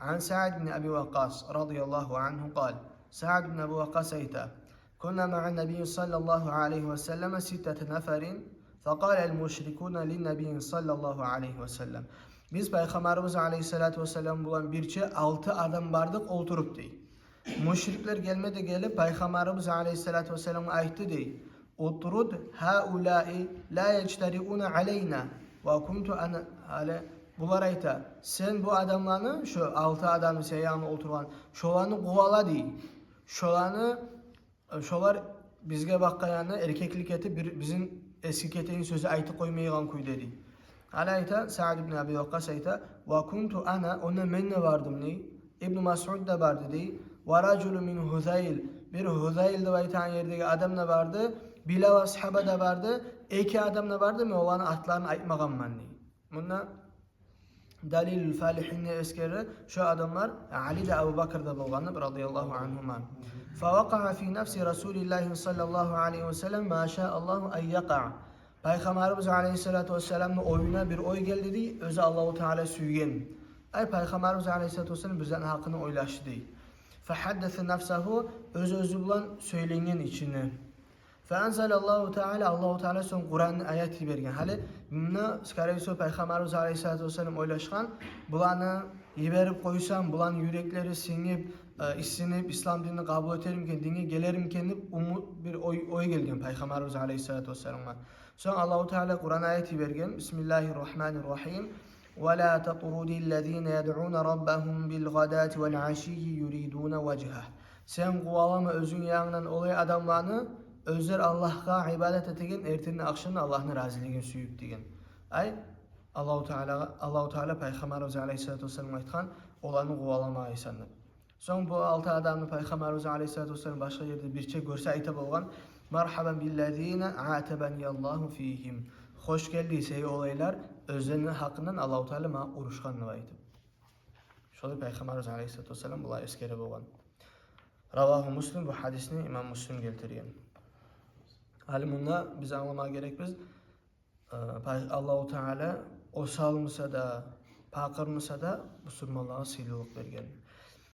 An Sa'd bin Abi Waqqas radıyallahu anhu قال Sa'd bin Abi Waqqas ayta كنا مع النبي صلى الله عليه وسلم 6 نفر فقال المشركون للنبي صلى الله عليه وسلم Biz Peygamberimiz Aleyhisselatü Vesselam bulan birçe 6 adam bardık oturup dey. Müşrikler gelmedi gelip Peygamberimiz Aleyhisselatü Vesselam'a ayıttı dey. Oturud haulai la yecteriuna aleyna ve kuntu ana ale bular ayta. Sen bu adamlarını şu 6 adamı seyyanı oturan şolanı kovala dey. Şolar bizge bakkayanı erkeklik eti bizim eski keteğin sözü aytı koymayıgan kuy dedi. Alayta Sa'd ibn Abi Waqqas ayta ve kuntu ana ona menne vardım ne? İbn Mas'ud da vardı dey. Ve raculu min Huzayl bir Huzayl de aytan yerdeki adam da vardı. Bila ve ashaba da vardı. İki adam da vardı mı olan atlarını aytmagan manni. Bundan Dalilül Falihinne eskeri şu adamlar Ali de Ebu Bakır'da bulganı radıyallahu anhuma. Fevaka'a fi nefsi Resulillahi sallallahu aleyhi ve sellem ma şa'allahu en yaka'a. Peygamberimiz aleyhissalatu vesselam'ın oyuna bir oy geldi deyip özü Allahu Teala süygen. Ay Peygamberimiz aleyhissalatu vesselam bizden hakkını oylaştı deyip. Fehaddese nefsehu özü bulan söylengen içine. Feenzelallahu Teala Allahu Teala son Kur'an'ın ayeti bergen. Hali bunu skarayso Peygamberimiz Aleyhisselatü Vesselam oylaşkan bulanı yiberip koysam bulan yürekleri sinip isinip İslam dinini kabul ederimken dine gelerimken umut bir oy gelgen Peygamberimiz Aleyhisselatü Vesselam'a. Son Allahu Teala Kur'an ayeti bergen. Bismillahirrahmanirrahim. وَلَا تَطْرُدِ الَّذ۪ينَ يَدْعُونَ رَبَّهُمْ بِالْغَدَاتِ وَالْعَشِيِّ يُرِيدُونَ وَجْهَهِ. Sen kuvalama özün yanından olay adamlarını özler Allah'a ibadet etegen ertinin akşamını Allah'ın razılığını süyüp degen. Ay Allahu Teala Peygamberimiz Aleyhissalatu vesselam aytgan olanı kuvalama aysanlar. Son bu 6 adamı Peygamberimiz Aleyhissalatu vesselam başka yerde birçe görse ayta bolgan marhaban billezine atabaniyallahu fihim. Hoş geldiyse olaylar özlerinin hakkından Allahu Teala ma uruşkanını aytып. Şöyle Peygamberimiz Aleyhissalatu vesselam bular eskere bolgan. Ravahu Müslim bu hadisini İmam Müslim keltirgen. Hali bunda biz anlamaya gerek biz Allahu Teala o salmasa da, pakırmasa da Müslümanlığa sıyılık bergen.